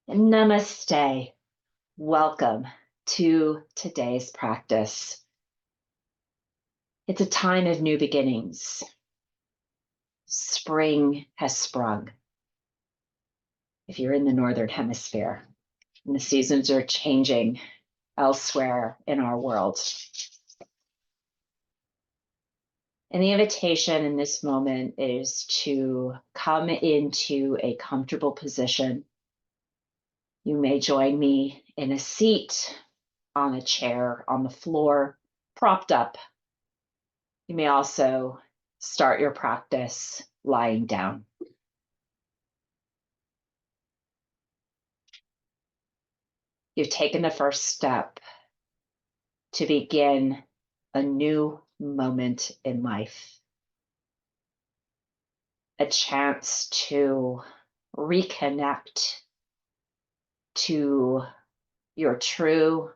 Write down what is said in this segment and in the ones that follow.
Namaste. Welcome to today's practice. It's a time of new beginnings. Spring has sprung. If you're in the Northern Hemisphere, and the seasons are changing elsewhere in our world. And the invitation in this moment is to come into a comfortable position. You may join me in a seat, on a chair, on the floor, propped up. You may also start your practice lying down. You've taken the first step to begin a new moment in life, a chance to reconnect to your true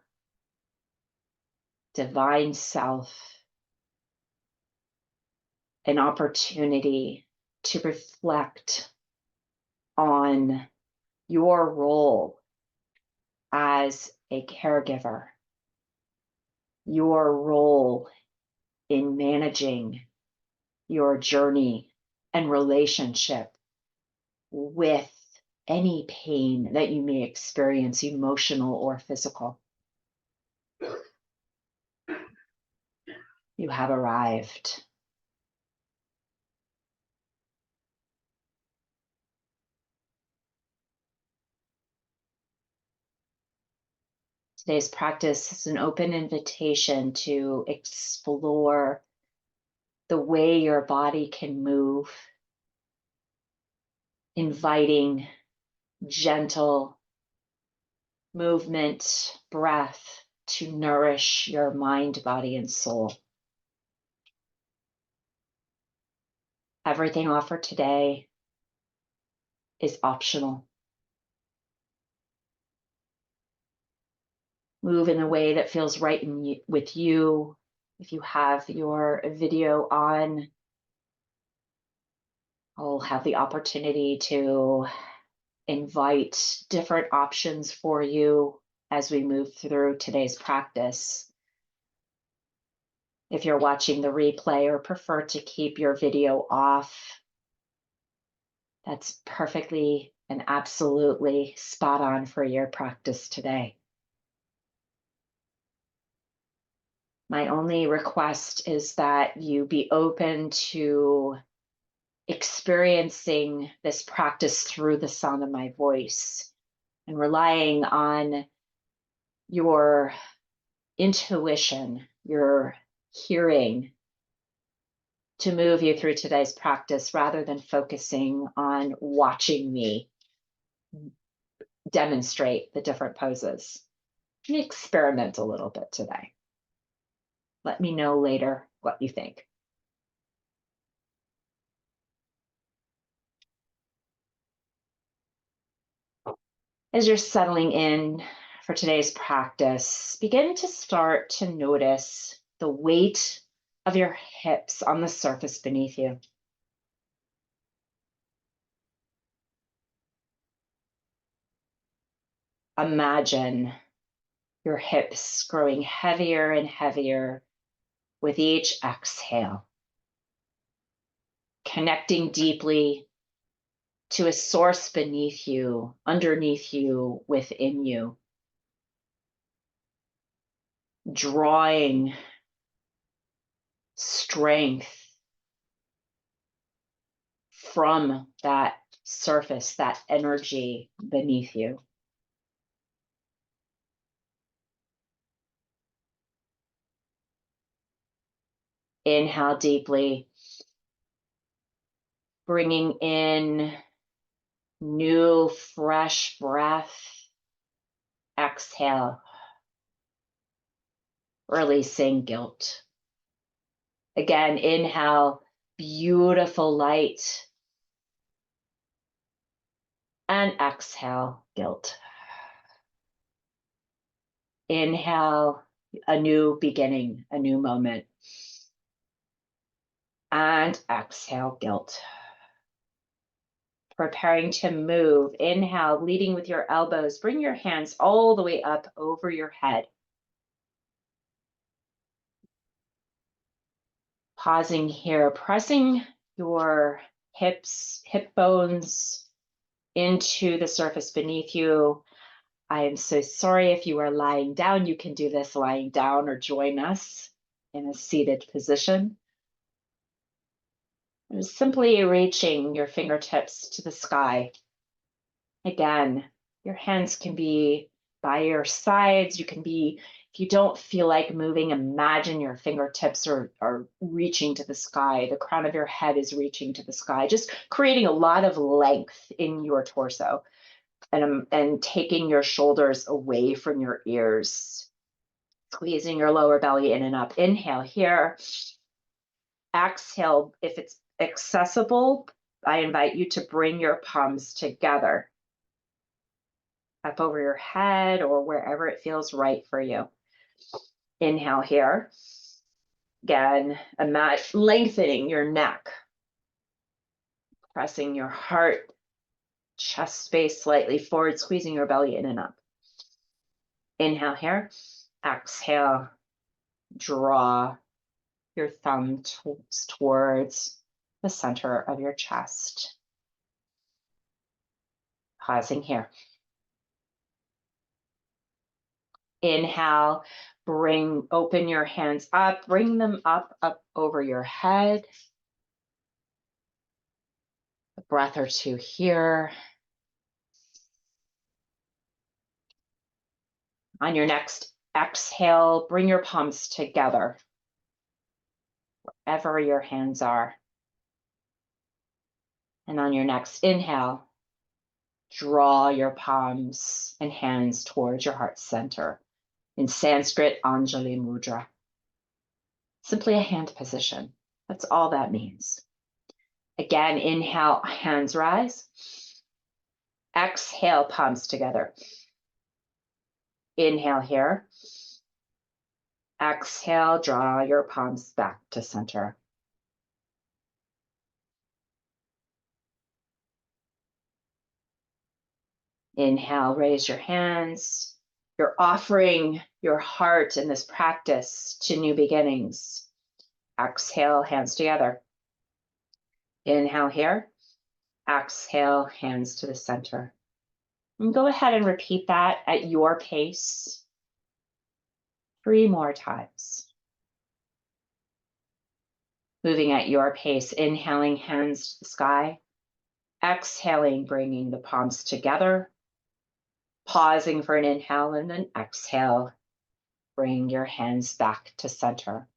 divine self, an opportunity to reflect on your role as a caregiver, your role in managing your journey and relationship with any pain that you may experience, emotional or physical. You have arrived. Today's practice is an open invitation to explore the way your body can move, inviting gentle movement, breath to nourish your mind, body, and soul. Everything offered today is optional. Move in a way that feels right with you. If you have your video on, I'll have the opportunity to invite different options for you as we move through today's practice. If you're watching the replay or prefer to keep your video off, that's perfectly and absolutely spot on for your practice today. My only request is that you be open to experiencing this practice through the sound of my voice and relying on your intuition, your hearing to move you through today's practice rather than focusing on watching me demonstrate the different poses. Experiment a little bit today. Let me know later what you think. As you're settling in for today's practice, begin to start to notice the weight of your hips on the surface beneath you. Imagine your hips growing heavier and heavier with each exhale, connecting deeply to a source beneath you, underneath you, within you, drawing strength from that surface, that energy beneath you. Inhale deeply, bringing in new, fresh breath. Exhale, releasing guilt. Again, inhale, beautiful light. And exhale, guilt. Inhale, a new beginning, a new moment. And exhale, guilt. preparing to move. Inhale, leading with your elbows. Bring your hands all the way up over your head. Pausing here, pressing your hips, hip bones into the surface beneath you. I am so sorry if you are lying down. You can do this lying down or join us in a seated position. And simply reaching your fingertips to the sky. Again, your hands can be by your sides. You can be, if you don't feel like moving, imagine your fingertips are reaching to the sky. The crown of your head is reaching to the sky, just creating a lot of length in your torso and taking your shoulders away from your ears. Squeezing your lower belly in and up. Inhale here. Exhale, if it's accessible, I invite you to bring your palms together up over your head or wherever it feels right for you. Inhale here. Again, lengthening your neck, pressing your heart, chest space slightly forward, squeezing your belly in and up. Inhale here. Exhale, draw your thumb towards the center of your chest. Pausing here. Inhale, open your hands up, bring them up over your head. A breath or two here. On your next exhale, bring your palms together, wherever your hands are. And on your next inhale, draw your palms and hands towards your heart center. In Sanskrit, Anjali Mudra. Simply a hand position. That's all that means. Again, inhale, hands rise. Exhale, palms together. Inhale here. Exhale, draw your palms back to center. Inhale, raise your hands. You're offering your heart in this practice to new beginnings. Exhale, hands together. Inhale here. Exhale, hands to the center. And go ahead and repeat that at your pace 3 more times. Moving at your pace, inhaling, hands to the sky. Exhaling, bringing the palms together. Pausing for an inhale and an exhale. Bring your hands back to center.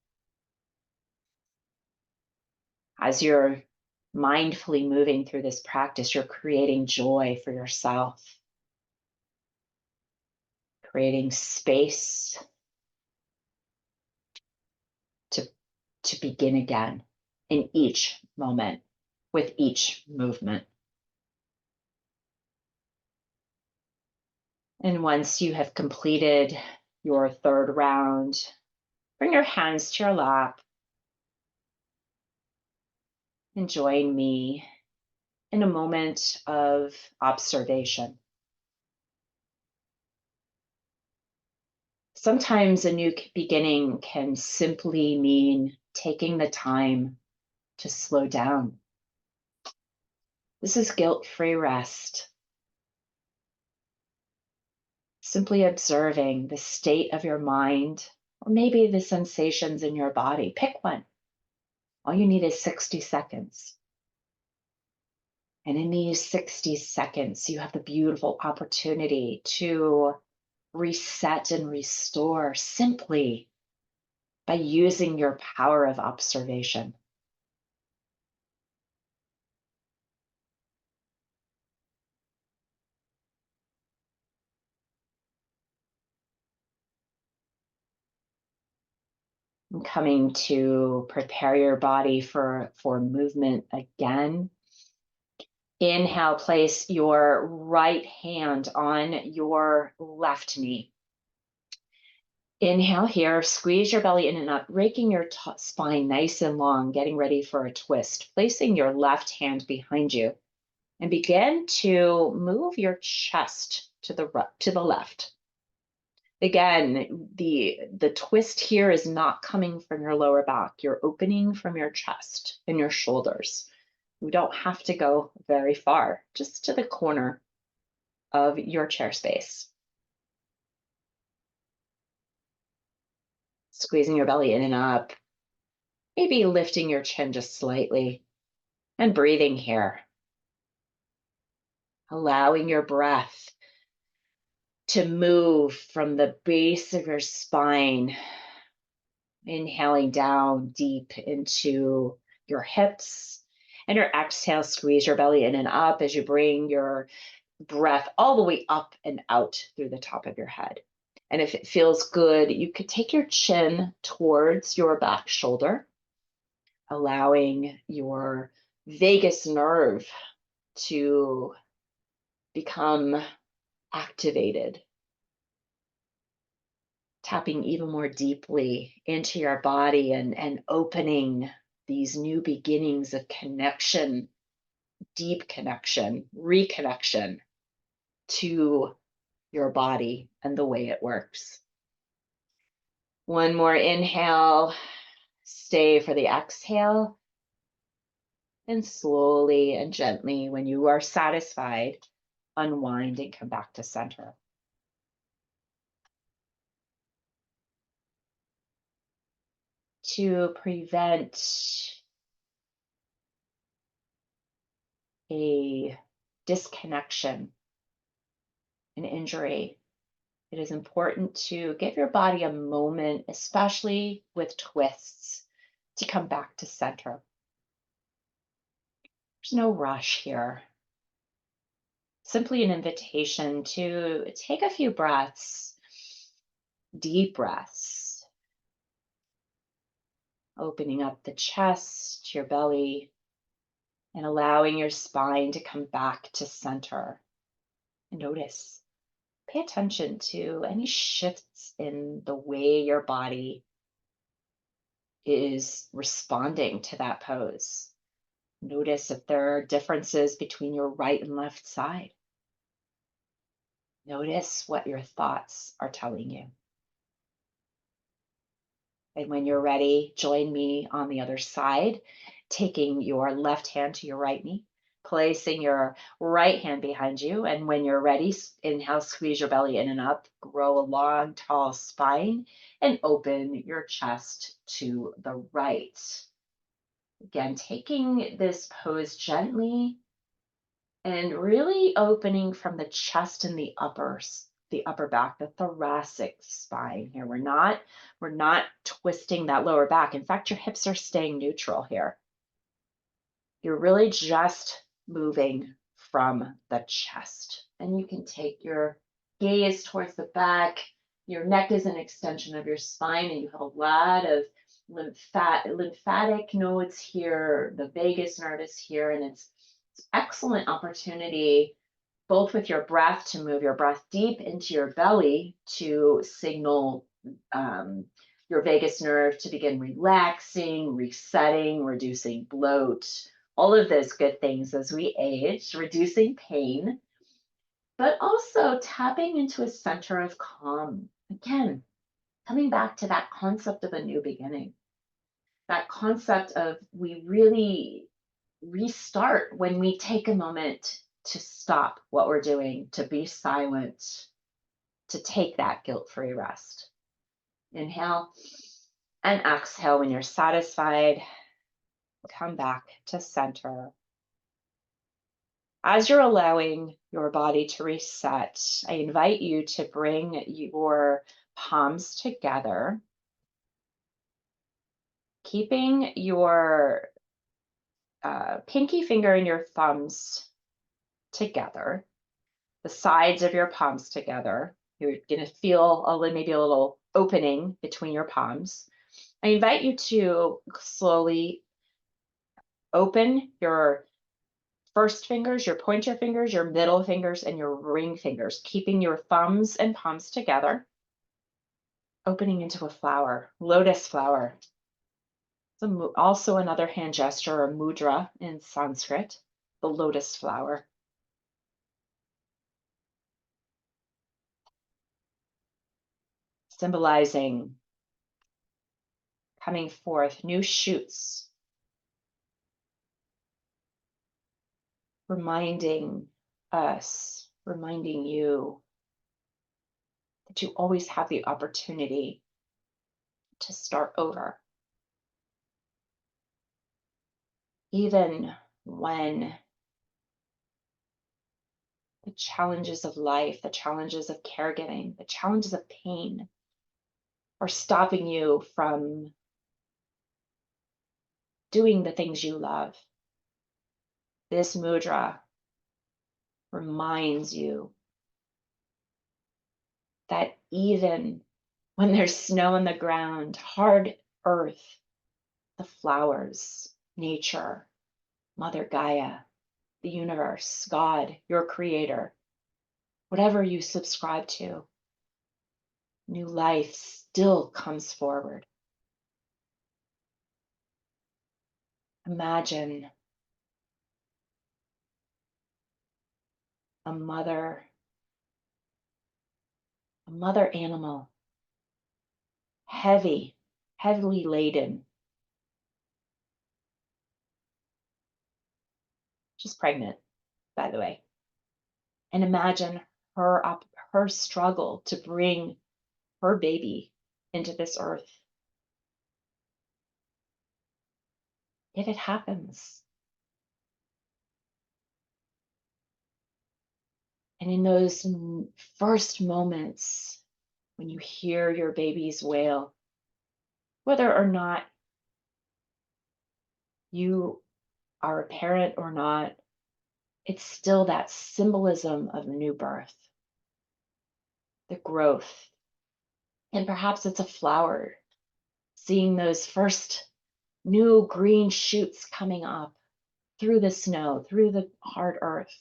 As you're mindfully moving through this practice, you're creating joy for yourself, creating space to begin again in each moment, with each movement. And once you have completed your 3rd round, bring your hands to your lap and join me in a moment of observation. Sometimes a new beginning can simply mean taking the time to slow down. This is guilt-free rest. Simply observing the state of your mind, or maybe the sensations in your body. Pick one. All you need is 60 seconds. And in these 60 seconds, you have the beautiful opportunity to reset and restore simply by using your power of observation. And coming to prepare your body for movement again. Inhale, place your right hand on your left knee. Inhale here, squeeze your belly in and up, raking your spine nice and long, getting ready for a twist. Placing your left hand behind you. And begin to move your chest to the left. Again, the twist here is not coming from your lower back. You're opening from your chest and your shoulders. You don't have to go very far, just to the corner of your chair space. Squeezing your belly in and up, maybe lifting your chin just slightly, and breathing here. Allowing your breath to move from the base of your spine, inhaling down deep into your hips, and your exhale, squeeze your belly in and up as you bring your breath all the way up and out through the top of your head. And if it feels good, you could take your chin towards your back shoulder, allowing your vagus nerve to become activated, tapping even more deeply into your body and opening these new beginnings of connection, deep connection, reconnection to your body and the way it works. One more inhale, stay for the exhale, and slowly and gently, when you are satisfied, unwind and come back to center. To prevent a disconnection, an injury, it is important to give your body a moment, especially with twists, to come back to center. There's no rush here. Simply an invitation to take a few breaths, deep breaths, opening up the chest, your belly, and allowing your spine to come back to center. And notice, pay attention to any shifts in the way your body is responding to that pose. Notice if there are differences between your right and left side. Notice what your thoughts are telling you. And when you're ready, join me on the other side, taking your left hand to your right knee, placing your right hand behind you. And when you're ready, inhale, squeeze your belly in and up, grow a long, tall spine, and open your chest to the right. Again, taking this pose gently and really opening from the chest and the upper back, the thoracic spine here. We're not twisting that lower back. In fact, your hips are staying neutral here. You're really just moving from the chest. And you can take your gaze towards the back. Your neck is an extension of your spine, and you have a lot of lymphatic nodes here. The vagus nerve is here, and it's excellent opportunity both with your breath to move your breath deep into your belly to signal your vagus nerve to begin relaxing, resetting, reducing bloat, all of those good things as we age, reducing pain, but also tapping into a center of calm. Again, coming back to that concept of a new beginning, that concept of we really restart when we take a moment to stop what we're doing, to be silent, to take that guilt-free rest. Inhale and exhale. When you're satisfied, come back to center. As you're allowing your body to reset, I invite you to bring your palms together, keeping your pinky finger and your thumbs together, the sides of your palms together. You're going to feel maybe a little opening between your palms. I invite you to slowly open your first fingers, your pointer fingers, your middle fingers, and your ring fingers, keeping your thumbs and palms together, opening into a flower, lotus flower. Also another hand gesture or mudra in Sanskrit, the lotus flower, symbolizing coming forth, new shoots, reminding us, reminding you that you always have the opportunity to start over. Even when the challenges of life, the challenges of caregiving, the challenges of pain are stopping you from doing the things you love. This mudra reminds you that even when there's snow on the ground, hard earth, the flowers, nature, Mother Gaia, the universe, God, your creator, whatever you subscribe to, new life still comes forward. Imagine a mother animal, heavily laden. She's pregnant, by the way. And imagine her struggle to bring her baby into this earth. If it happens, and in those first moments when you hear your baby's wail, whether or not you are a parent or not, it's still that symbolism of new birth, the growth. And perhaps it's a flower, seeing those first new green shoots coming up through the snow, through the hard earth,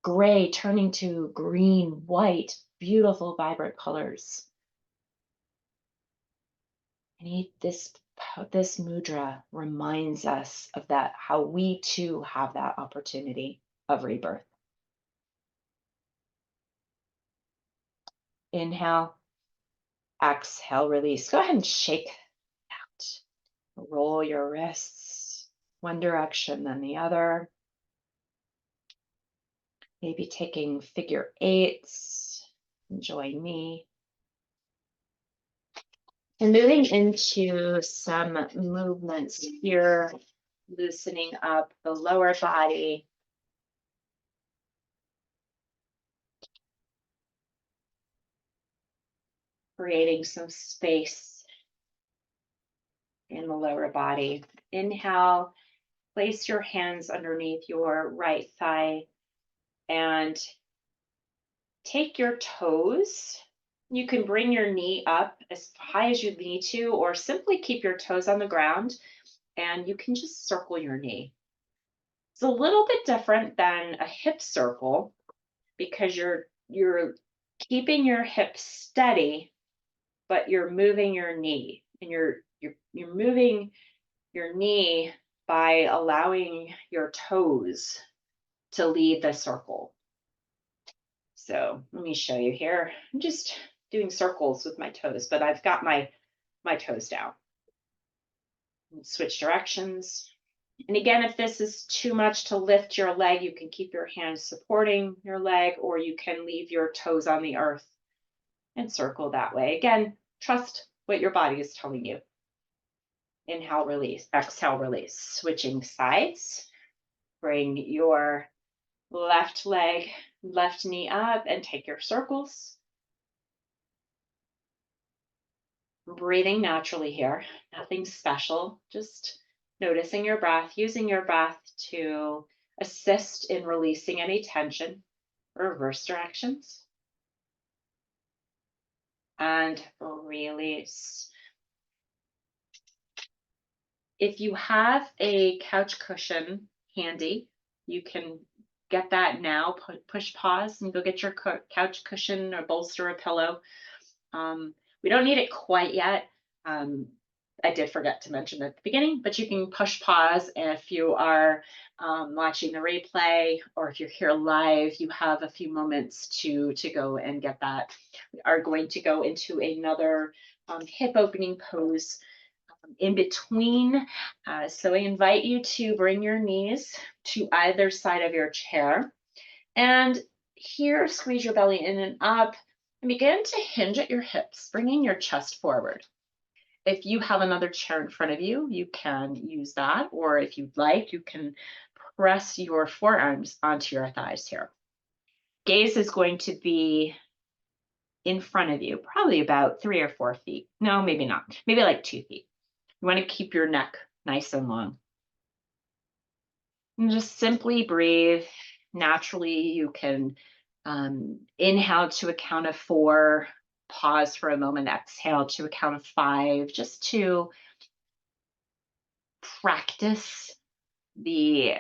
gray turning to green, white, beautiful, vibrant colors. And this mudra reminds us of that, how we too have that opportunity of rebirth. Inhale, exhale, release. Go ahead and shake out. Roll your wrists one direction, then the other. Maybe taking figure eights. Join me. And moving into some movements here, loosening up the lower body. Creating some space in the lower body. Inhale, place your hands underneath your right thigh and take your toes. You can bring your knee up as high as you need to, or simply keep your toes on the ground and you can just circle your knee. It's a little bit different than a hip circle because you're keeping your hips steady, but you're moving your knee, and you're moving your knee by allowing your toes to lead the circle. So let me show you here. I'm just doing circles with my toes, but I've got my toes down. Switch directions. And again, if this is too much to lift your leg, you can keep your hands supporting your leg, or you can leave your toes on the earth and circle that way. Again, trust what your body is telling you. Inhale, release, exhale, release. Switching sides. Bring your left leg, left knee up and take your circles. Breathing naturally here, nothing special, just noticing your breath, using your breath to assist in releasing any tension, reverse directions, and release. If you have a couch cushion handy, you can get that now, push pause and go get your couch cushion or bolster, a pillow. We don't need it quite yet. I did forget to mention at the beginning, but you can push pause if you are watching the replay, or if you're here live, you have a few moments to go and get that. We are going to go into another hip opening pose in between. So I invite you to bring your knees to either side of your chair, and here squeeze your belly in and up, and begin to hinge at your hips, bringing your chest forward. If you have another chair in front of you, you can use that, or if you'd like, you can press your forearms onto your thighs here. Gaze is going to be in front of you, probably about 3 or 4 feet. No, maybe not. Maybe like 2 feet. You want to keep your neck nice and long. And just simply breathe. Naturally, you can inhale to a count of 4, pause for a moment, exhale to a count of 5, just to practice the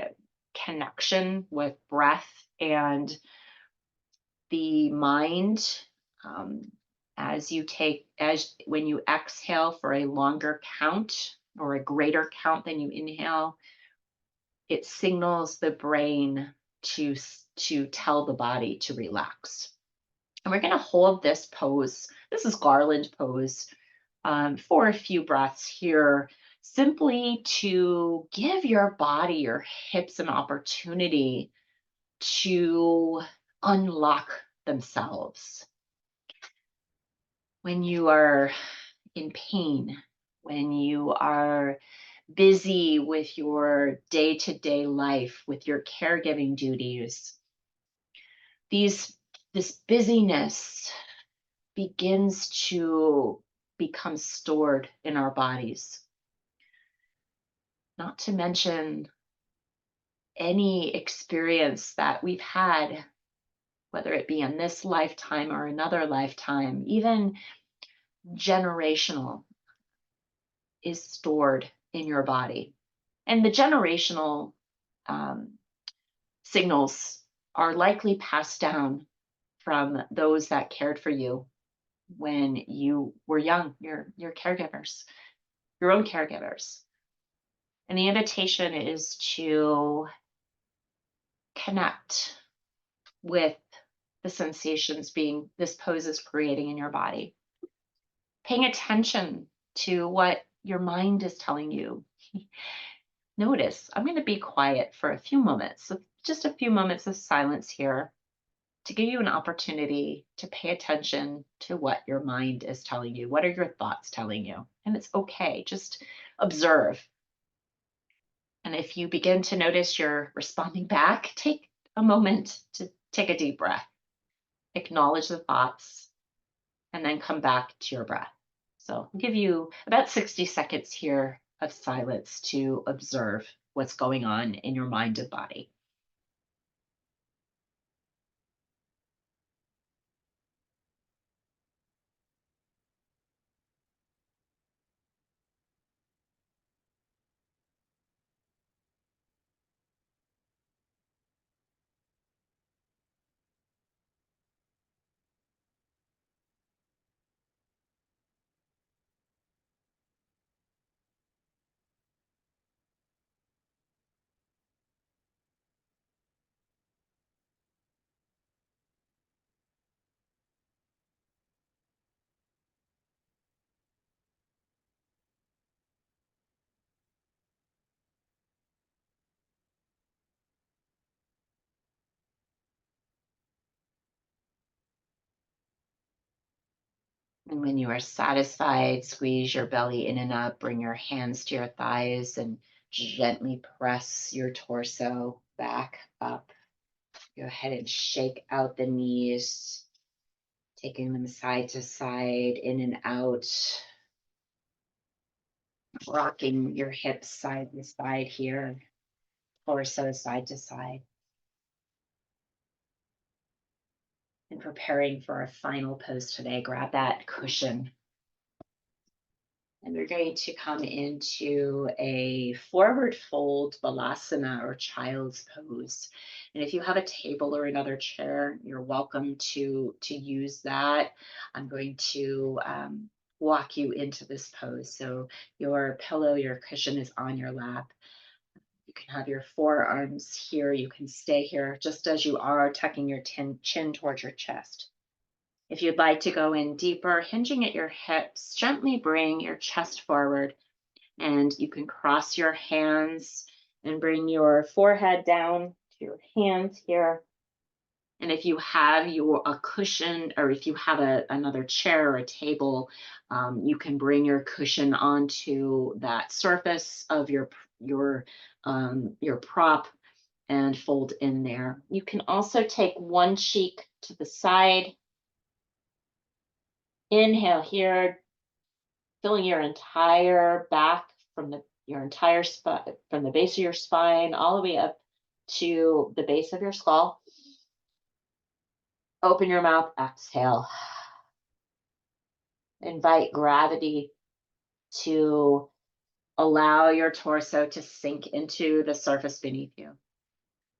connection with breath and the mind. um, as when you exhale for a longer count or a greater count than you inhale, it signals the brain to tell the body to relax. And we're going to hold this pose. This is garland pose, for a few breaths here, simply to give your body, your hips, an opportunity to unlock themselves. When you are in pain, when you are busy with your day-to-day life, with your caregiving duties, these this busyness begins to become stored in our bodies. Not to mention any experience that we've had, whether it be in this lifetime or another lifetime, even generational, is stored in your body. And the generational um, signals are likely passed down from those that cared for you when you were young, your caregivers, your own caregivers. And the invitation is to connect with the sensations being this pose is creating in your body. Paying attention to what your mind is telling you. Notice, I'm going to be quiet for a few moments, so just a few moments of silence here to give you an opportunity to pay attention to what your mind is telling you. What are your thoughts telling you? And it's okay, just observe. And if you begin to notice you're responding back, take a moment to take a deep breath, acknowledge the thoughts, and then come back to your breath. So I'll give you about 60 seconds here of silence to observe what's going on in your mind and body. And when you are satisfied, squeeze your belly in and up, bring your hands to your thighs, and gently press your torso back up. Go ahead and shake out the knees, taking them side to side, in and out, rocking your hips side to side here, torso side to side, and preparing for a final pose today. Grab that cushion. And we're going to come into a forward fold balasana, or child's pose. And if you have a table or another chair, you're welcome to use that. I'm going to walk you into this pose. So your pillow, your cushion is on your lap. You can have your forearms here. You can stay here just as you are, tucking your chin towards your chest. If you'd like to go in deeper, hinging at your hips, gently bring your chest forward, and you can cross your hands and bring your forehead down to your hands here. And if you have a cushion, or if you have another chair or a table, you can bring your cushion onto that surface of your prop and fold in there. You can also take one cheek to the side. Inhale here, filling your entire back from your entire spine, from the base of your spine all the way up to the base of your skull. Open your mouth, exhale. Invite gravity to allow your torso to sink into the surface beneath you.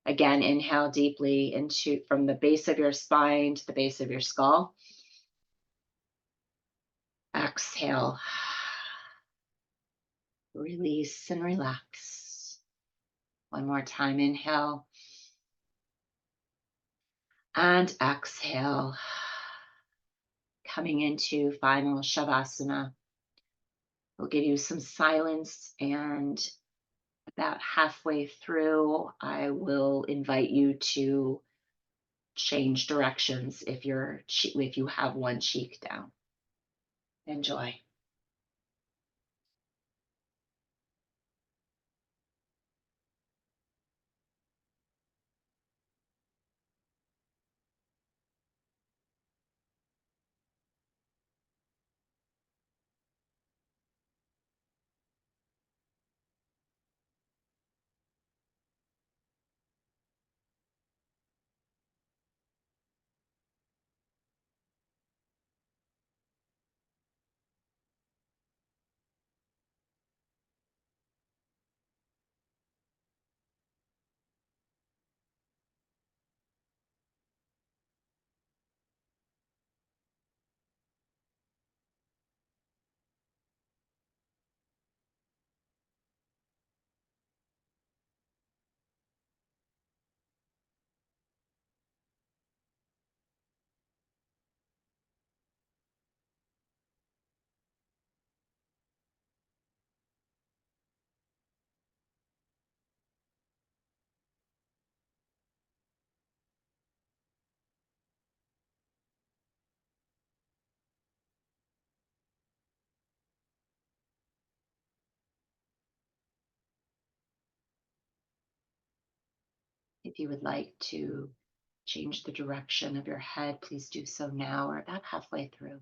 Again, inhale deeply into from the base of your spine to the base of your skull. Exhale. Release and relax. One more time, inhale. And exhale. Coming into final Shavasana. We'll give you some silence, and about halfway through, I will invite you to change directions if you have one cheek down. Enjoy. If you would like to change the direction of your head, please do so now or about halfway through.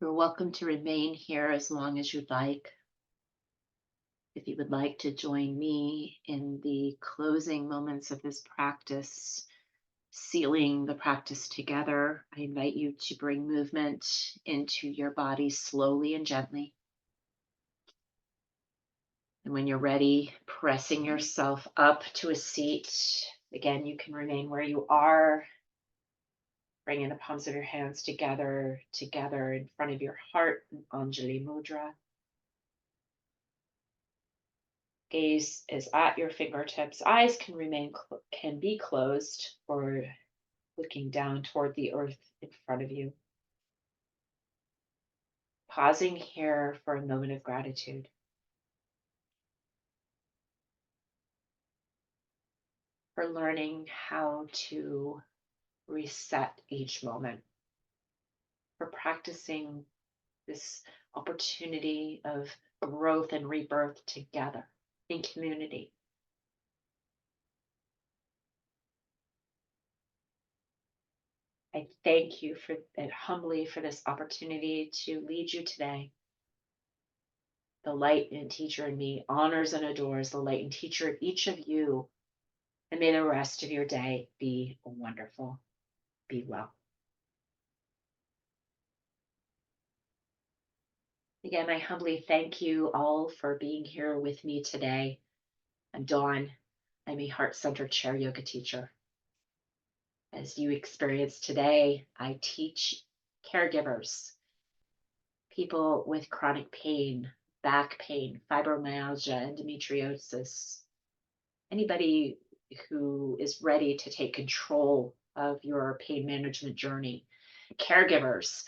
You're welcome to remain here as long as you'd like. If you would like to join me in the closing moments of this practice, sealing the practice together, I invite you to bring movement into your body slowly and gently. And when you're ready, pressing yourself up to a seat. Again, you can remain where you are. Bringing the palms of your hands together in front of your heart, in Anjali Mudra. Gaze is at your fingertips. Eyes can be closed or looking down toward the earth in front of you. Pausing here for a moment of gratitude. For learning how to reset each moment. For practicing this opportunity of growth and rebirth together in community. I thank you for and humbly for this opportunity to lead you today. The light and teacher in me honors and adores the light and teacher of each of you. And may the rest of your day be wonderful. Be well. Again, I humbly thank you all for being here with me today. I'm Dawn. I'm a heart centered chair yoga teacher. As you experienced today, I teach caregivers, people with chronic pain, back pain, fibromyalgia, endometriosis, anybody who is ready to take control of your pain management journey, caregivers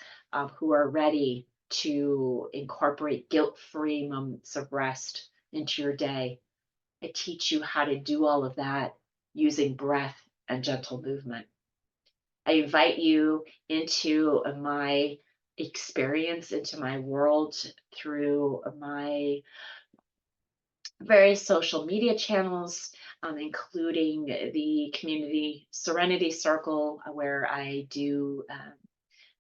who are ready to incorporate guilt-free moments of rest into your day. I teach you how to do all of that using breath and gentle movement. I invite you into my experience, into my world through my various social media channels, including the community Serenity Circle, where I do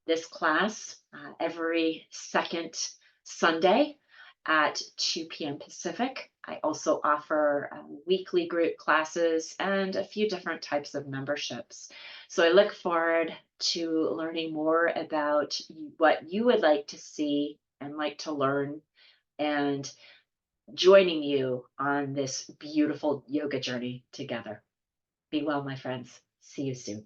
this class every second Sunday at 2 p.m. Pacific. I also offer weekly group classes and a few different types of memberships. So I look forward to learning more about what you would like to see and like to learn, and joining you on this beautiful yoga journey together. Be well, my friends. See you soon.